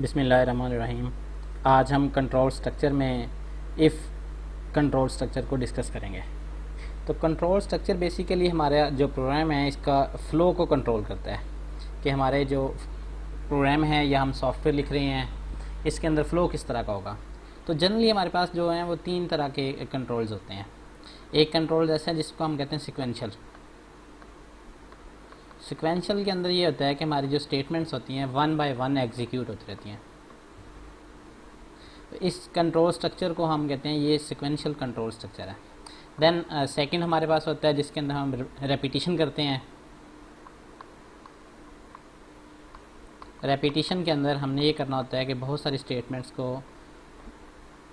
बिस्मिल्लाहिर्रहमानिर्रहीम। आज हम कंट्रोल स्ट्रक्चर में इफ़ कंट्रोल स्ट्रक्चर को डिस्कस करेंगे। तो कंट्रोल स्ट्रक्चर बेसिकली हमारा जो प्रोग्राम है इसका फ़्लो को कंट्रोल करता है कि हमारे जो प्रोग्राम है या हम सॉफ्टवेयर लिख रहे हैं इसके अंदर फ़्लो किस तरह का होगा। तो जनरली हमारे पास जो है वो तीन तरह के कंट्रोल्स होते हैं। एक कंट्रोल ऐसा है जिसको हम कहते हैं सिक्वेंशियल। सिक्वेंशियल के अंदर ये होता है कि हमारी जो स्टेटमेंट्स होती हैं वन बाय वन एग्जीक्यूट होती रहती हैं। तो इस कंट्रोल स्ट्रक्चर को हम कहते हैं ये सिक्वेंशियल कंट्रोल स्ट्रक्चर है। देन सेकंड हमारे पास होता है जिसके अंदर हम रेपिटिशन करते हैं। रेपिटिशन के अंदर हमने ये करना होता है कि बहुत सारी स्टेटमेंट्स को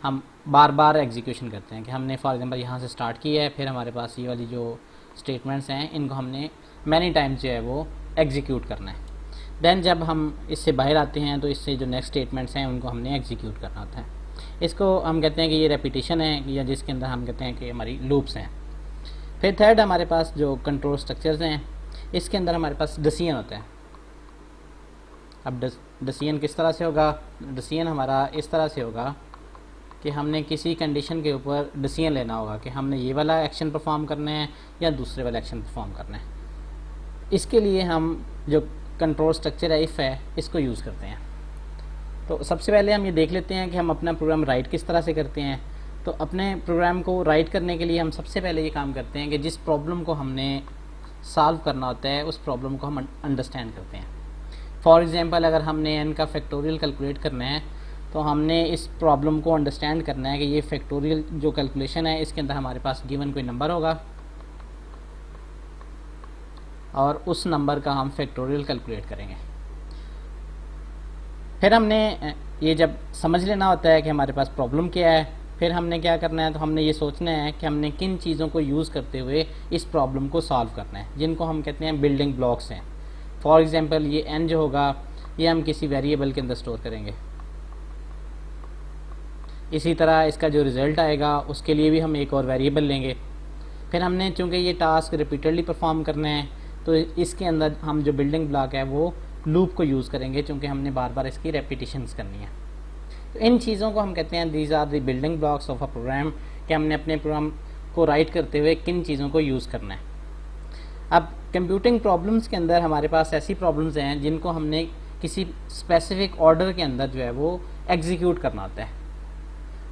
हम बार बार एग्जीक्यूशन करते हैं कि हमने फॉर एग्जांपल यहाँ से स्टार्ट किया है, फिर हमारे पास ये वाली जो स्टेटमेंट्स हैं इनको हमने मैनी टाइम्स जो है वो एग्जीक्यूट करना है। देन जब हम इससे बाहर आते हैं तो इससे जो नेक्स्ट स्टेटमेंट्स हैं उनको हमने एग्जीक्यूट करना होता है। इसको हम कहते हैं कि ये रेपिटिशन है, या जिसके अंदर हम कहते हैं कि हमारी लूप्स हैं। फिर थर्ड हमारे पास जो कंट्रोल स्ट्रक्चर्स हैं इसके अंदर हमारे पास डिसीजन होता है। अब डिसीजन किस तरह से होगा? डिसीजन हमारा इस तरह से होगा कि हमने किसी कंडीशन के ऊपर डिसीजन लेना होगा कि हमने ये वाला एक्शन परफॉर्म करना है या दूसरे वाला एक्शन परफॉर्म करना है। इसके लिए हम जो कंट्रोल स्ट्रक्चर है इफ़ है इसको यूज़ करते हैं। तो सबसे पहले हम ये देख लेते हैं कि हम अपना प्रोग्राम राइट किस तरह से करते हैं। तो अपने प्रोग्राम को राइट करने के लिए हम सबसे पहले ये काम करते हैं कि जिस प्रॉब्लम को हमने सॉल्व करना होता है उस प्रॉब्लम को हम अंडरस्टैंड करते हैं। फॉर एग्जांपल अगर हमने n का फैक्टोरियल कैलकुलेट करना है तो हमने इस प्रॉब्लम को अंडरस्टैंड करना है कि ये फैक्टोरियल जो कैलकुलेशन है इसके अंदर हमारे पास गिवन कोई नंबर होगा और उस नंबर का हम फैक्टोरियल कैलकुलेट करेंगे। फिर हमने ये जब समझ लेना होता है कि हमारे पास प्रॉब्लम क्या है, फिर हमने क्या करना है, तो हमने ये सोचना है कि हमने किन चीज़ों को यूज़ करते हुए इस प्रॉब्लम को सॉल्व करना है, जिनको हम कहते हैं बिल्डिंग ब्लॉक्स हैं। फॉर एग्जांपल ये n जो होगा ये हम किसी वेरिएबल के अंदर स्टोर करेंगे। इसी तरह इसका जो रिज़ल्ट आएगा उसके लिए भी हम एक और वेरिएबल लेंगे। फिर हमने चूँकि ये टास्क रिपीटेडली परफॉर्म करना है तो इसके अंदर हम जो बिल्डिंग ब्लॉक है वो लूप को यूज़ करेंगे, चूँकि हमने बार बार इसकी रेपिटिशंस करनी है। तो इन चीज़ों को हम कहते हैं these are the building blocks of a program, कि हमने अपने प्रोग्राम को राइट करते हुए किन चीज़ों को यूज़ करना है। अब कंप्यूटिंग प्रॉब्लम्स के अंदर हमारे पास ऐसी प्रॉब्लम्स हैं जिनको हमने किसी स्पेसिफिक ऑर्डर के अंदर जो है वो एग्जीक्यूट करना होता है।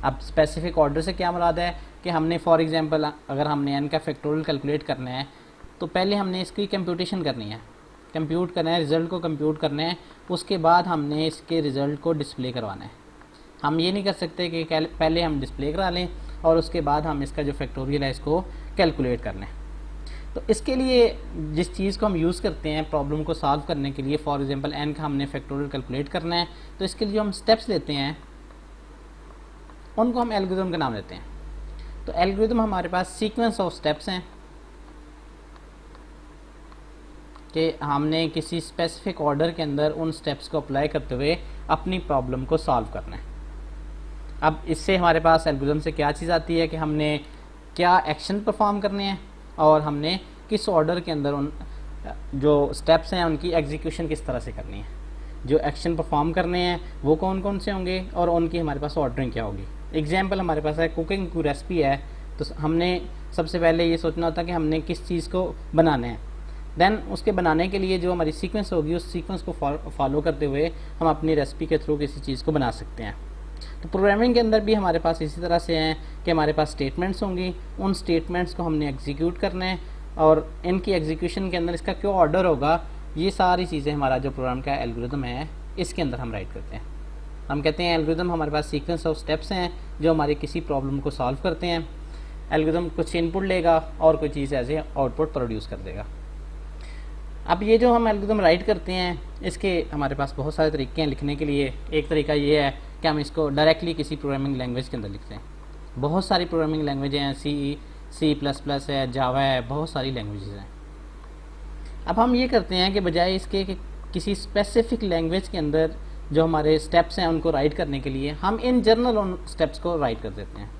अब स्पेसिफिक ऑर्डर से क्या मुराद है कि हमने फॉर एग्जांपल अगर हमने n का फैक्टोरियल कैलकुलेट करना है तो पहले हमने इसकी कंप्यूटेशन करनी है, कंप्यूट करना है, रिज़ल्ट को कंप्यूट करना है, उसके बाद हमने इसके रिज़ल्ट को डिस्प्ले करवाना है। हम ये नहीं कर सकते कि पहले हम डिस्प्ले करा लें और उसके बाद हम इसका जो फैक्टोरियल है इसको कैलकुलेट कर लें। तो इसके लिए जिस चीज़ को हम यूज़ करते हैं प्रॉब्लम को सॉल्व करने के लिए, फॉर एग्जांपल n का हमने फैक्टोरियल कैलकुलेट करना है, तो इसके लिए जो हम स्टेप्स लेते हैं उनको हम एल्गोरिथम का नाम देते हैं। तो एल्गोरिथम हमारे पास सीक्वेंस ऑफ स्टेप्स हैं कि हमने किसी स्पेसिफिक ऑर्डर के अंदर उन स्टेप्स को अप्लाई करते हुए अपनी प्रॉब्लम को सॉल्व करना है। अब इससे हमारे पास एल्गोरिथम से क्या चीज़ आती है कि हमने क्या एक्शन परफॉर्म करने हैं और हमने किस ऑर्डर के अंदर उन जो स्टेप्स हैं उनकी एग्जीक्यूशन किस तरह से करनी है। जो एक्शन परफॉर्म करने हैं वो कौन कौन से होंगे और उनकी हमारे पास ऑर्डरिंग क्या होगी। एग्जाम्पल हमारे पास है कुकिंग की रेसिपी है, तो हमने सबसे पहले ये सोचना होता है कि हमने किस चीज़ को बनाना है। देन उसके बनाने के लिए जो हमारी सीक्वेंस होगी उस सीक्वेंस को फॉलो करते हुए हम अपनी रेसिपी के थ्रू किसी चीज़ को बना सकते हैं। तो प्रोग्रामिंग के अंदर भी हमारे पास इसी तरह से हैं कि हमारे पास स्टेटमेंट्स होंगी, उन स्टेटमेंट्स को हमने एग्जीक्यूट करना है और इनकी एग्जीक्यूशन के अंदर इसका क्या ऑर्डर होगा, ये सारी चीज़ें हमारा जो प्रोग्राम का एल्गोरिथम है इसके अंदर हम राइट करते हैं। हम कहते हैं एल्गोरिथम हमारे पास सीक्वेंस ऑफ स्टेप्स हैं जो हमारी किसी प्रॉब्लम को सॉल्व करते हैं। एल्गोरिथम कुछ इनपुट लेगा और कोई चीज़ एज ए आउटपुट प्रोड्यूस कर देगा। अब ये जो हम एल्गोरिथम राइट करते हैं इसके हमारे पास बहुत सारे तरीके हैं लिखने के लिए। एक तरीका ये है कि हम इसको डायरेक्टली किसी प्रोग्रामिंग लैंग्वेज के अंदर लिखते हैं। बहुत सारी प्रोग्रामिंग लैंग्वेज हैं, C++ है, जावा है, बहुत सारी लैंग्वेजेस हैं। अब हम ये करते हैं कि बजाय इसके कि किसी स्पेसिफिक लैंग्वेज के अंदर जो हमारे स्टेप्स हैं उनको राइट करने के लिए हम इन जनरल उन स्टेप्स को राइट कर देते हैं।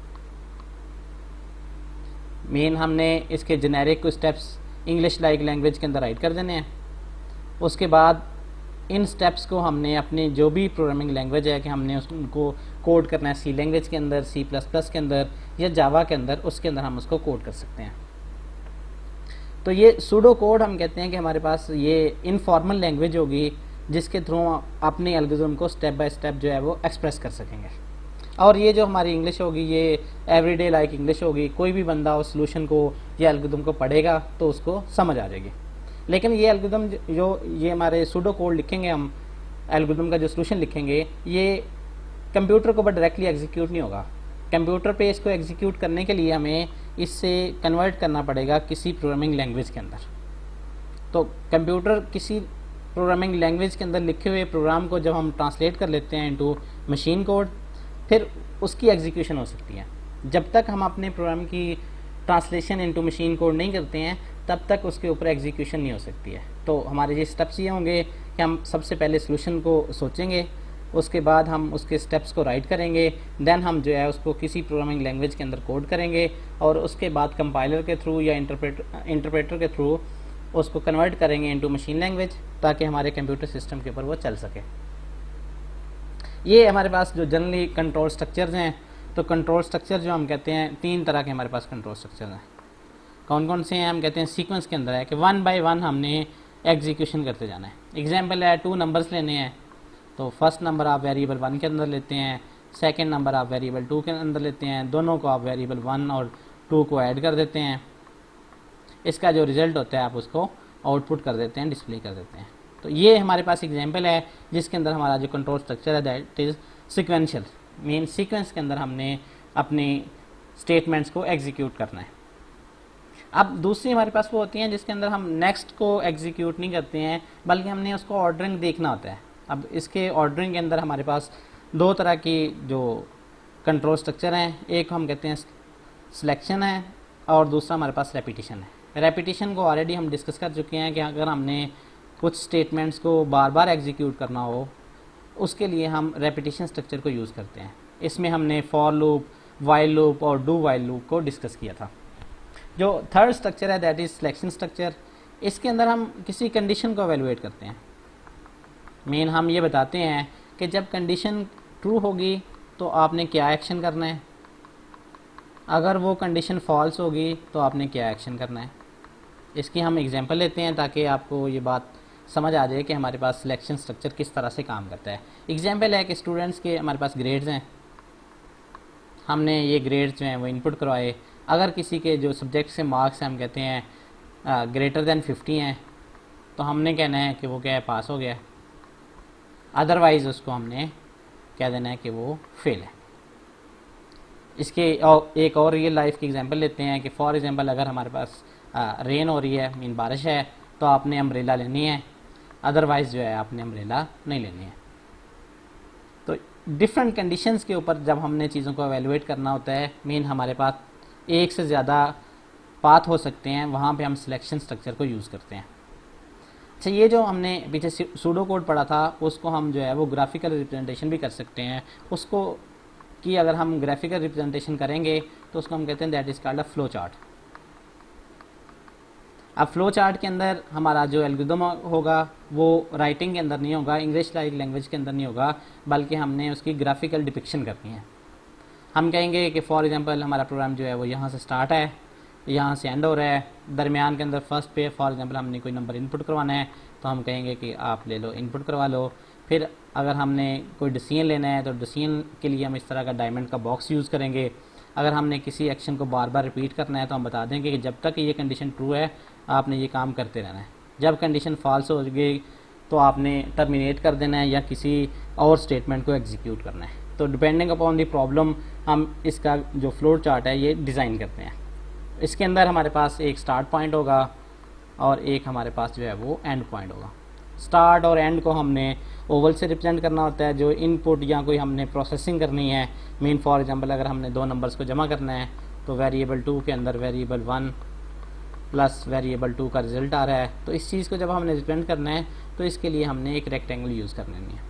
मेन हमने इसके जेनेरिक को स्टेप्स इंग्लिश लाइक लैंग्वेज के अंदर राइट कर देने हैं। उसके बाद इन स्टेप्स को हमने अपने जो भी प्रोग्रामिंग लैंग्वेज है कि हमने उसको कोड करना है सी लैंग्वेज के अंदर, सी प्लस प्लस के अंदर या जावा के अंदर, उसके अंदर हम उसको कोड कर सकते हैं। तो ये सूडो कोड हम कहते हैं कि हमारे पास ये इनफॉर्मल लैंग्वेज होगी जिसके थ्रू अपने एल्गोरिथम को स्टेप बाय स्टेप जो है वो एक्सप्रेस कर सकेंगे। और ये जो हमारी इंग्लिश होगी ये एवरीडे लाइक इंग्लिश होगी, कोई भी बंदा उस सोल्यूशन को या एल्गोरिथम को पढ़ेगा तो उसको समझ आ जाएगी। लेकिन ये एल्गोरिथम जो ये हमारे सूडो कोड लिखेंगे हम, एल्गोरिथम का जो सोल्यूशन लिखेंगे, ये कंप्यूटर को ऊपर डायरेक्टली एग्जीक्यूट नहीं होगा। कंप्यूटर पे इसको एग्जीक्यूट करने के लिए हमें इससे कन्वर्ट करना पड़ेगा किसी प्रोग्रामिंग लैंग्वेज के अंदर। तो कंप्यूटर किसी प्रोग्रामिंग लैंग्वेज के अंदर लिखे हुए प्रोग्राम को जब हम ट्रांसलेट कर लेते हैं इनटू मशीन कोड, फिर उसकी एग्जीक्यूशन हो सकती है। जब तक हम अपने प्रोग्राम की ट्रांसलेशन इनटू मशीन कोड नहीं करते हैं तब तक उसके ऊपर एग्जीक्यूशन नहीं हो सकती है। तो हमारे ये स्टेप्स ये होंगे कि हम सबसे पहले सोल्यूशन को सोचेंगे, उसके बाद हम उसके स्टेप्स को राइट करेंगे, देन हम जो है उसको किसी प्रोग्रामिंग लैंग्वेज के अंदर कोड करेंगे और उसके बाद कंपाइलर के थ्रू या इंटरप्रेटर के थ्रू उसको कन्वर्ट करेंगे इनटू मशीन लैंग्वेज ताकि हमारे कंप्यूटर सिस्टम के ऊपर वो चल सके। ये हमारे पास जो जनरली कंट्रोल स्ट्रक्चर्स हैं, तो कंट्रोल स्ट्रक्चर जो हम कहते हैं 3 तरह के हमारे पास कंट्रोल स्ट्रक्चर हैं। कौन कौन से हैं? हम कहते हैं सीक्वेंस के अंदर है कि 1 बाय 1 हमने एग्जीक्यूशन करते जाना है। एग्जाम्पल है 2 नंबर्स लेने हैं, तो फर्स्ट नंबर आप वेरिएबल 1 के अंदर लेते हैं, सेकंड नंबर आप वेरिएबल 2 के अंदर लेते हैं, दोनों को आप वेरिएबल 1 और 2 को ऐड कर देते हैं। इसका जो रिजल्ट होता है आप उसको आउटपुट कर देते हैं, डिस्प्ले कर देते हैं। तो ये हमारे पास एग्जाम्पल है जिसके अंदर हमारा जो कंट्रोल स्ट्रक्चर है that is sequential. Main sequence के अंदर हमने अपने स्टेटमेंट्स को एग्जीक्यूट करना है। अब दूसरी हमारे पास वो होती हैं जिसके अंदर हम नेक्स्ट को एग्जीक्यूट नहीं करते हैं बल्कि हमने उसको ऑर्डरिंग देखना होता है। अब इसके ऑर्डरिंग के अंदर हमारे पास 2 तरह की जो कंट्रोल स्ट्रक्चर हैं, एक हम कहते हैं सिलेक्शन है और दूसरा हमारे पास रेपिटेशन है। रेपिटेशन को ऑलरेडी हम डिस्कस कर चुके हैं कि अगर हमने कुछ स्टेटमेंट्स को बार बार एग्जीक्यूट करना हो उसके लिए हम रेपिटेशन स्ट्रक्चर को यूज़ करते हैं। इसमें हमने फॉर लूप, वाइल लूप और डू वाइल लूप को डिस्कस किया था। जो थर्ड स्ट्रक्चर है दैट इज़ सिलेक्शन स्ट्रक्चर। इसके अंदर हम किसी कंडीशन को एवेलुएट करते हैं। मेन हम ये बताते हैं कि जब कंडीशन ट्रू होगी तो आपने क्या एक्शन करना है, अगर वो कंडीशन फॉल्स होगी तो आपने क्या एक्शन करना है। इसकी हम एग्जांपल लेते हैं ताकि आपको ये बात समझ आ जाए कि हमारे पास सिलेक्शन स्ट्रक्चर किस तरह से काम करता है। एग्जांपल है कि स्टूडेंट्स के हमारे पास ग्रेड्स हैं, हमने ये ग्रेड्स जो हैं वो इनपुट करवाए। अगर किसी के जो सब्जेक्ट से मार्क्स हैं हम कहते हैं ग्रेटर दैन 50 हैं तो हमने कहना है कि वो क्या है, पास हो गया। अदरवाइज़ उसको हमने कह देना है कि वो फेल है। इसके एक और रियल लाइफ की एग्जांपल लेते हैं कि फॉर एग्जांपल अगर हमारे पास रेन हो रही है, मीन बारिश है, तो आपने अम्ब्रेला लेनी है, अदरवाइज़ जो है आपने अम्ब्रेला नहीं लेनी है। तो डिफरेंट कंडीशंस के ऊपर जब हमने चीज़ों को एवेलुएट करना होता है, मीन हमारे पास एक से ज़्यादा पाथ हो सकते हैं, वहाँ पे हम सिलेक्शन स्ट्रक्चर को यूज़ करते हैं। अच्छा, ये जो हमने पीछे सूडो कोड पढ़ा था उसको हम जो है वो ग्राफिकल रिप्रेजेंटेशन भी कर सकते हैं। उसको कि अगर हम ग्राफिकल रिप्रेजेंटेशन करेंगे तो उसको हम कहते हैं that is called a flow chart. अब फ्लो चार्ट के अंदर हमारा जो एल्गोरिथम होगा वो राइटिंग के अंदर नहीं होगा, इंग्लिश लैंग्वेज के अंदर नहीं होगा, बल्कि हमने उसकी ग्राफिकल डिपिक्शन करनी है। हम कहेंगे कि फॉर एग्जांपल हमारा प्रोग्राम जो है वो यहाँ से स्टार्ट है, यहाँ से एंड हो रहा है, दरमियान के अंदर फर्स्ट पे फॉर एग्जांपल हमने कोई नंबर इनपुट करवाना है तो हम कहेंगे कि आप ले लो, इनपुट करवा लो। फिर अगर हमने कोई डिसीजन लेना है तो डिसीजन के लिए हम इस तरह का डायमंड का बॉक्स यूज़ करेंगे। अगर हमने किसी एक्शन को बार बार रिपीट करना है तो हम बता देंगे कि जब तक ये कंडीशन ट्रू है आपने ये काम करते रहना है, जब कंडीशन फॉल्स हो गई तो आपने टर्मिनेट कर देना है या किसी और स्टेटमेंट को एग्जीक्यूट करना है। तो डिपेंडिंग अपॉन द प्रॉब्लम हम इसका जो फ्लो चार्ट है ये डिज़ाइन करते हैं। इसके अंदर हमारे पास एक स्टार्ट पॉइंट होगा और एक हमारे पास जो है वो एंड पॉइंट होगा। स्टार्ट और एंड को हमने ओवल से रिप्रेजेंट करना होता है। जो इनपुट या कोई हमने प्रोसेसिंग करनी है, मीन फॉर एग्जांपल अगर हमने 2 नंबर्स को जमा करना है तो वेरिएबल 2 के अंदर वेरिएबल 1 प्लस वेरिएबल 2 का रिजल्ट आ रहा है, तो इस चीज़ को जब हमने रिप्रेजेंट करना है तो इसके लिए हमने एक रेक्टेंगल यूज़ करनी है।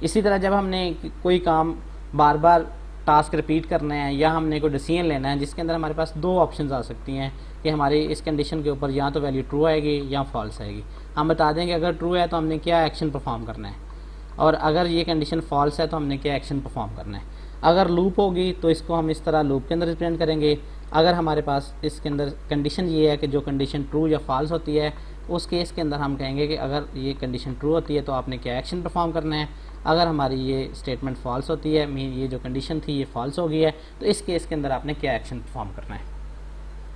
इसी तरह जब हमने कोई काम बार बार टास्क रिपीट करना है या हमने कोई डिसीजन लेना है जिसके अंदर हमारे पास दो ऑप्शंस आ सकती हैं कि हमारी इस कंडीशन के ऊपर या तो वैल्यू ट्रू आएगी या फॉल्स आएगी। हम बता देंगे अगर ट्रू है तो हमने क्या एक्शन परफॉर्म करना है, और अगर ये कंडीशन फॉल्स है तो हमने क्या एक्शन परफॉर्म करना है। अगर लूप होगी तो इसको हम इस तरह लूप के अंदर रिप्रेजेंट करेंगे। अगर हमारे पास इसके अंदर कंडीशन ये है कि जो कंडीशन ट्रू या फॉल्स होती है उस केस के अंदर हम कहेंगे कि अगर ये कंडीशन ट्रू होती है तो आपने क्या एक्शन परफॉर्म करना है। अगर हमारी ये स्टेटमेंट फॉल्स होती है, मीन ये जो कंडीशन थी ये फॉल्स हो गई है, तो इस केस के अंदर आपने क्या एक्शन परफॉर्म करना है।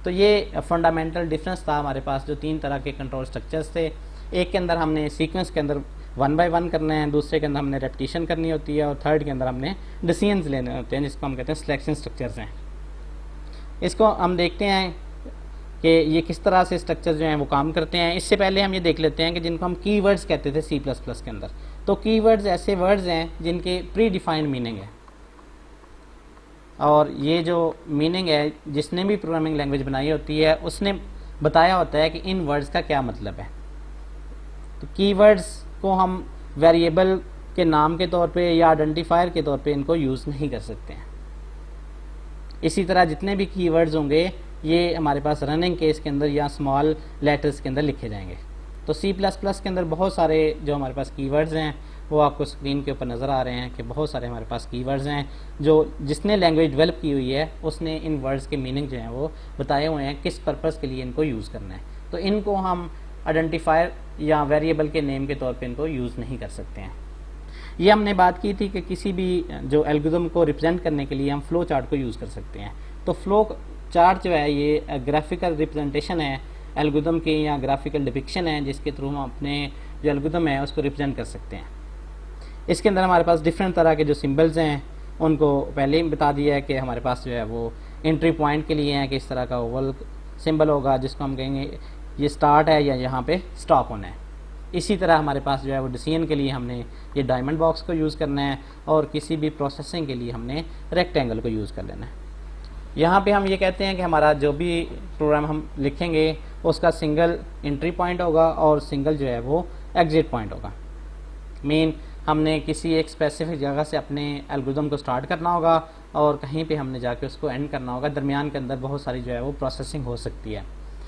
तो ये फंडामेंटल डिफरेंस था हमारे पास जो तीन तरह के कंट्रोल स्ट्रक्चर्स थे। एक के अंदर हमने सीक्वेंस के अंदर 1 बाय 1 करना है, दूसरे के अंदर हमने रेपिटेशन करनी होती है, और थर्ड के अंदर हमने डिसीजंस लेने होते हैं जिसको हम कहते हैं सिलेक्शन स्ट्रक्चर्स हैं। इसको हम देखते हैं कि ये किस तरह से स्ट्रक्चर जो हैं वो काम करते हैं। इससे पहले हम ये देख लेते हैं कि जिनको हम कीवर्ड्स कहते थे C++ के अंदर। तो कीवर्ड्स ऐसे वर्ड्स हैं जिनके प्री डिफाइंड मीनिंग है, और ये जो मीनिंग है जिसने भी प्रोग्रामिंग लैंग्वेज बनाई होती है उसने बताया होता है कि इन वर्ड्स का क्या मतलब है। तो कीवर्ड्स को हम वेरिएबल के नाम के तौर पे या आइडेंटिफायर के तौर पे इनको यूज़ नहीं कर सकते हैं। इसी तरह जितने भी कीवर्ड्स होंगे ये हमारे पास रनिंग केस के अंदर या स्मॉल लेटर्स के अंदर लिखे जाएंगे। तो C++ के अंदर बहुत सारे जो हमारे पास कीवर्ड्स हैं वो आपको स्क्रीन के ऊपर नज़र आ रहे हैं कि बहुत सारे हमारे पास कीवर्ड्स हैं जो जिसने लैंग्वेज डेवलप की हुई है उसने इन वर्ड्स के मीनिंग जो हैं वो बताए हुए हैं किस पर्पज़ के लिए इनको यूज़ करना है। तो इनको हम आइडेंटिफायर या वेरिएबल के नेम के तौर पे इनको यूज़ नहीं कर सकते हैं। ये हमने बात की थी कि किसी भी जो एल्गोरिथम को रिप्रेजेंट करने के लिए हम फ्लो चार्ट को यूज़ कर सकते हैं। तो फ्लो चार्ट जो है ये ग्राफिकल रिप्रेजेंटेशन है एल्गोरिथम की या ग्राफिकल डिपिक्शन है जिसके थ्रू हम अपने जो एल्गोरिथम है उसको रिप्रेजेंट कर सकते हैं। इसके अंदर हमारे पास डिफरेंट तरह के जो सिंबल्स हैं उनको पहले ही बता दिया है कि हमारे पास जो है वो एंट्री पॉइंट के लिए है कि इस तरह का ओवल सिंबल होगा जिसको हम कहेंगे ये स्टार्ट है या यहाँ पे स्टॉप होना है। इसी तरह हमारे पास जो है वो डिसीजन के लिए हमने ये डायमंड बॉक्स को यूज़ करना है, और किसी भी प्रोसेसिंग के लिए हमने रेक्टेंगल को यूज़ कर लेना है। यहाँ पे हम ये कहते हैं कि हमारा जो भी प्रोग्राम हम लिखेंगे उसका सिंगल एंट्री पॉइंट होगा और सिंगल जो है वो एग्जिट पॉइंट होगा। मीन हमने किसी एक स्पेसिफिक जगह से अपने एल्गोरिथम को स्टार्ट करना होगा और कहीं पे हमने जाके उसको एंड करना होगा। दरमियान के अंदर बहुत सारी जो है वो प्रोसेसिंग हो सकती है।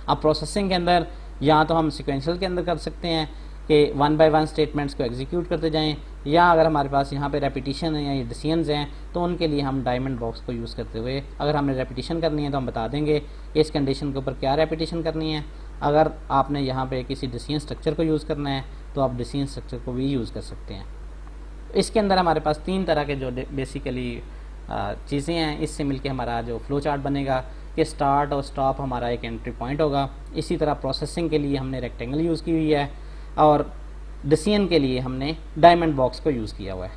अब प्रोसेसिंग के अंदर या तो हम सिक्वेंशियल के अंदर कर सकते हैं कि 1 बाय 1 स्टेटमेंट्स को एग्जीक्यूट करते जाएं, या अगर हमारे पास यहाँ पे रेपिटेशन है या ये डिसीजंस हैं तो उनके लिए हम डायमंड बॉक्स को यूज़ करते हुए अगर हमने रेपिटेशन करनी है तो हम बता देंगे कि इस कंडीशन के ऊपर क्या रेपिटेशन करनी है। अगर आपने यहाँ पे किसी डिसीजन स्ट्रक्चर को यूज़ करना है तो आप डिसीजन स्ट्रक्चर को भी यूज़ कर सकते हैं। इसके अंदर हमारे पास 3 तरह के जो बेसिकली चीज़ें हैं, इससे मिलके हमारा जो फ्लो चार्ट बनेगा कि स्टार्ट और स्टॉप हमारा एक एंट्री पॉइंट होगा। इसी तरह प्रोसेसिंग के लिए हमने रेक्टेंगल यूज़ की हुई है, और डिसीजन के लिए हमने डायमंड बॉक्स को यूज़ किया हुआ है।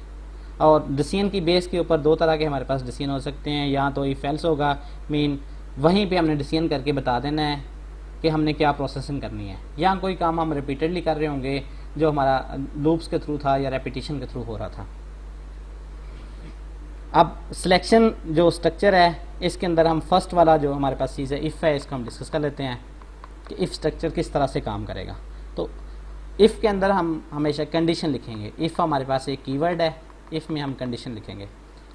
और डिसीजन की बेस के ऊपर 2 तरह के हमारे पास डिसीजन हो सकते हैं, या तो इफ एल्स होगा, मीन वहीं पे हमने डिसीजन करके बता देना है कि हमने क्या प्रोसेसिंग करनी है, या कोई काम हम रिपीटेडली कर रहे होंगे जो हमारा लूप्स के थ्रू था या रेपिटेशन के थ्रू हो रहा था। अब सिलेक्शन जो स्ट्रक्चर है इसके अंदर हम फर्स्ट वाला जो हमारे पास चीज़ है इफ़ है, इसको हम डिस्कस कर लेते हैं कि इफ़ स्ट्रक्चर किस तरह से काम करेगा। तो इफ़ के अंदर हम हमेशा कंडीशन लिखेंगे। इफ़ हमारे पास एक कीवर्ड है, इफ़ में हम कंडीशन लिखेंगे।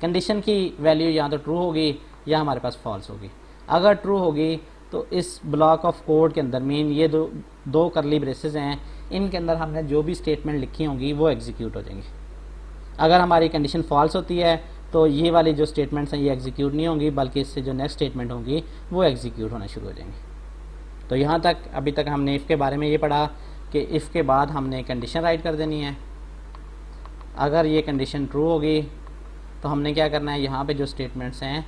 कंडीशन की वैल्यू या तो ट्रू होगी या हमारे पास फॉल्स होगी। अगर ट्रू होगी तो इस ब्लॉक ऑफ कोड के अंदर मीन ये दो करली ब्रेसेस हैं, इनके अंदर हमने जो भी स्टेटमेंट लिखी होंगी वो एग्जीक्यूट हो जाएंगी। अगर हमारी कंडीशन फॉल्स होती है तो ये वाली जो स्टेटमेंट्स हैं ये एग्जीक्यूट नहीं होंगी, बल्कि इससे जो नेक्स्ट स्टेटमेंट होंगी वो एग्जीक्यूट होना शुरू हो जाएंगी। तो यहाँ तक अभी तक हमने इफ़ के बारे में ये पढ़ा कि इफ़ के बाद हमने कंडीशन राइट कर देनी है। अगर ये कंडीशन ट्रू होगी तो हमने क्या करना है, यहाँ पे जो स्टेटमेंट्स हैं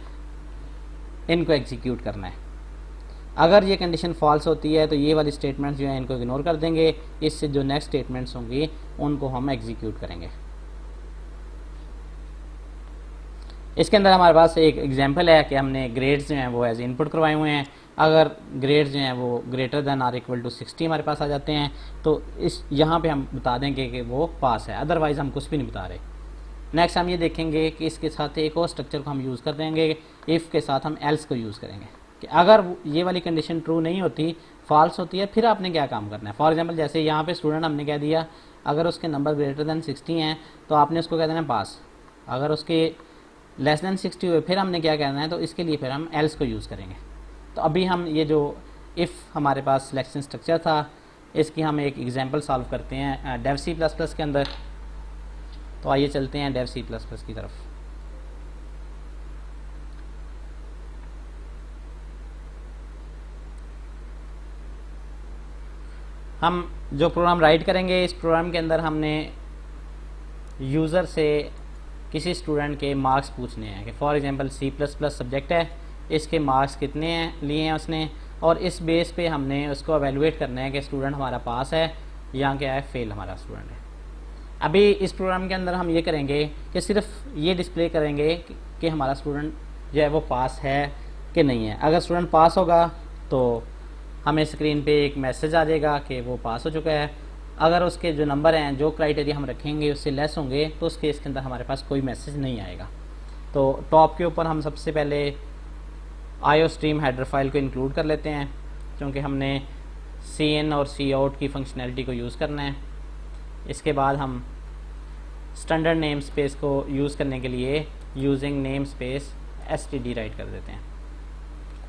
इनको एग्जीक्यूट करना है। अगर ये कंडीशन फॉल्स होती है तो ये वाली स्टेटमेंट्स जो हैं इनको इग्नोर कर देंगे, इससे जो नेक्स्ट स्टेटमेंट्स होंगी उनको हम एग्जीक्यूट करेंगे। इसके अंदर हमारे पास एक एग्जांपल है कि हमने ग्रेड्स जो हैं वो एज इनपुट करवाए हुए हैं। अगर ग्रेड्स जो हैं वो greater than or equal to 60 हमारे पास आ जाते हैं तो इस यहाँ पे हम बता देंगे कि वो पास है, अदरवाइज़ हम कुछ भी नहीं बता रहे। नेक्स्ट हम ये देखेंगे कि इसके साथ एक और स्ट्रक्चर को हम यूज़ कर देंगे, इफ़ के साथ हम एल्स को यूज़ करेंगे कि अगर ये वाली कंडीशन ट्रू नहीं होती, फॉल्स होती है, फिर आपने क्या काम करना है। फॉर एग्जाम्पल जैसे यहाँ पे स्टूडेंट हमने कह दिया अगर उसके नंबर ग्रेटर दैन 60 हैं तो आपने उसको कह देना पास। अगर उसके लेस देन 60 हुए फिर हमने क्या करना है, तो इसके लिए फिर हम एल्स को यूज़ करेंगे। तो अभी हम ये जो इफ़ हमारे पास सिलेक्शन स्ट्रक्चर था, इसकी हम एक एग्जांपल सॉल्व करते हैं डेव सी प्लस प्लस के अंदर। तो आइए चलते हैं डेव सी प्लस प्लस की तरफ। हम जो प्रोग्राम राइट करेंगे, इस प्रोग्राम के अंदर हमने यूज़र से किसी स्टूडेंट के मार्क्स पूछने हैं कि for example C plus plus subject है, इसके मार्क्स कितने हैं लिए हैं उसने, और इस बेस पे हमने उसको एवेलुएट करना है कि स्टूडेंट हमारा पास है या क्या है, फेल हमारा स्टूडेंट है। अभी इस प्रोग्राम के अंदर हम ये करेंगे कि सिर्फ ये डिस्प्ले करेंगे कि हमारा स्टूडेंट जो है वो पास है कि नहीं है। अगर स्टूडेंट पास होगा तो हमें स्क्रीन पे एक मैसेज आ जाएगा कि वो पास हो चुका है। अगर उसके जो नंबर हैं, जो क्राइटेरिया हम रखेंगे उससे लेस होंगे, तो उस केस के अंदर हमारे पास कोई मैसेज नहीं आएगा। तो टॉप के ऊपर हम सबसे पहले आईओ स्ट्रीम हेडर फाइल को इंक्लूड कर लेते हैं, क्योंकि हमने सी इन और सी आउट की फंक्शनैलिटी को यूज़ करना है। इसके बाद हम स्टैंडर्ड नेम स्पेस को यूज़ करने के लिए using name space std right कर देते हैं।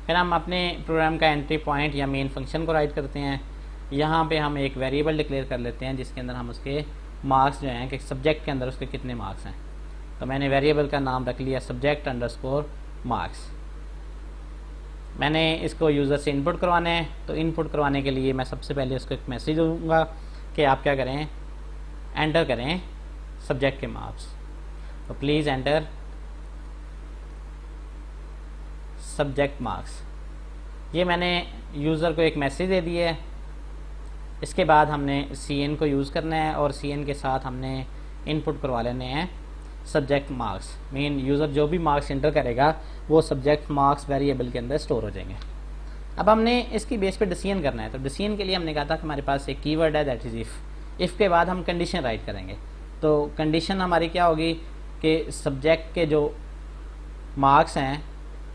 फिर हम अपने प्रोग्राम का एंट्री पॉइंट या मेन फंक्शन को राइट करते हैं। यहाँ पे हम एक वेरिएबल डिक्लेयर कर लेते हैं जिसके अंदर हम उसके मार्क्स जो हैं कि सब्जेक्ट के अंदर उसके कितने मार्क्स हैं। तो मैंने वेरिएबल का नाम रख लिया सब्जेक्ट अंडरस्कोर मार्क्स। मैंने इसको यूज़र से इनपुट करवाना है, तो इनपुट करवाने के लिए मैं सबसे पहले उसको एक मैसेज दूंगा कि आप क्या करें, एंटर करें सब्जेक्ट के मार्क्स। तो प्लीज़ एंटर सब्जेक्ट मार्क्स। ये मैंने यूज़र को एक मैसेज दे दिया है। इसके बाद हमने सी को यूज़ करना है और सी के साथ हमने इनपुट करवा लेने हैं सब्जेक्ट मार्क्स। मीन यूज़र जो भी मार्क्स इंटर करेगा वो सब्जेक्ट मार्क्स वेरिएबल के अंदर स्टोर हो जाएंगे। अब हमने इसकी बेस पे डिसीजन करना है। तो डिसीजन के लिए हमने कहा था कि हमारे पास एक कीवर्ड है दैट इज़ इफ़ के बाद हम कंडीशन राइट करेंगे। तो कंडीशन हमारी क्या होगी कि सब्जेक्ट के जो मार्क्स हैं,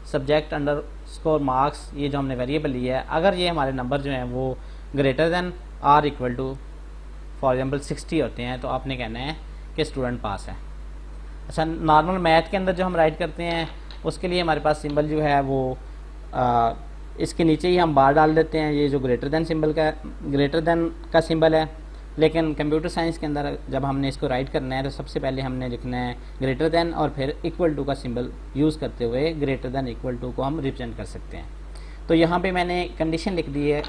सब्जेक्ट अंडरस्कोर मार्क्स, ये जो हमने वेरिएबल लिया है, अगर ये हमारे नंबर जो हैं वो greater than or equal to for example 60 होते हैं, तो आपने कहना है कि स्टूडेंट पास है। अच्छा, नॉर्मल मैथ के अंदर जो हम राइट करते हैं उसके लिए हमारे पास सिंबल जो है वो इसके नीचे ही हम बार डाल देते हैं, ये जो ग्रेटर देन सिंबल का ग्रेटर देन का सिंबल है। लेकिन कंप्यूटर साइंस के अंदर जब हमने इसको राइट करना है तो सबसे पहले हमने लिखना है ग्रेटर देन और फिर इक्वल टू का सिंबल यूज़ करते हुए ग्रेटर देन इक्वल टू को हम रिप्रेजेंट कर सकते हैं। तो यहाँ पे मैंने कंडीशन लिख दी है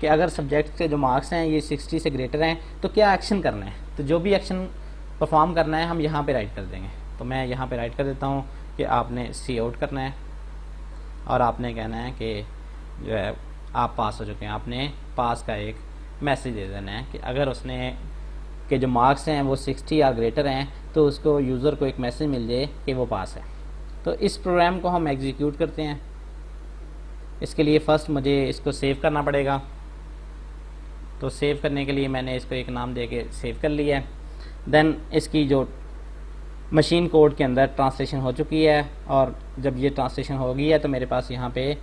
कि अगर सब्जेक्ट के जो मार्क्स हैं ये 60 से ग्रेटर हैं तो क्या एक्शन करना है। तो जो भी एक्शन परफॉर्म करना है हम यहाँ पे राइट कर देंगे। तो मैं यहाँ पे राइट कर देता हूँ कि आपने सी आउट करना है और आपने कहना है कि जो है आप पास हो चुके हैं। आपने पास का एक मैसेज दे देना है कि अगर उसने के जो मार्क्स हैं वो 60 या ग्रेटर हैं तो उसको यूज़र को एक मैसेज मिल जाए कि वो पास है। तो इस प्रोग्राम को हम एग्जीक्यूट करते हैं। इसके लिए फ़र्स्ट मुझे इसको सेव करना पड़ेगा। तो सेव करने के लिए मैंने इसको एक नाम दे के सेव कर लिया है। देन इसकी जो मशीन कोड के अंदर ट्रांसलेशन हो चुकी है और जब ये ट्रांसलेशन हो गई है तो मेरे पास यहाँ पे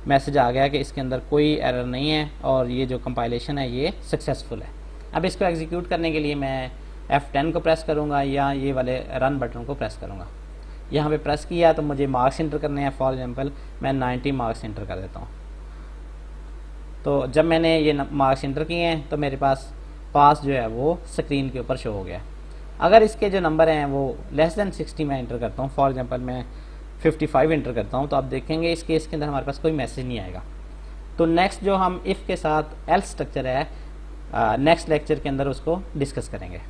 मैसेज आ गया कि इसके अंदर कोई एरर नहीं है और ये जो कंपाइलेशन है ये सक्सेसफुल है। अब इसको एग्जीक्यूट करने के लिए मैं F10 को प्रेस करूँगा या ये वाले रन बटन को प्रेस करूँगा। यहाँ पे प्रेस किया तो मुझे मार्क्स इंटर करने हैं। फॉर एग्जांपल मैं 90 मार्क्स इंटर कर देता हूँ। तो जब मैंने ये मार्क्स इंटर किए हैं तो मेरे पास जो है वो स्क्रीन के ऊपर शो हो गया। अगर इसके जो नंबर हैं वो लेस देन 60 मैं इंटर करता हूँ, फॉर एग्जांपल मैं 55 इंटर करता हूँ, तो आप देखेंगे इस केस के अंदर हमारे पास कोई मैसेज नहीं आएगा। तो नेक्स्ट जो हम इफ़ के साथ एल्स स्ट्रक्चर है नेक्स्ट लेक्चर के अंदर उसको डिस्कस करेंगे।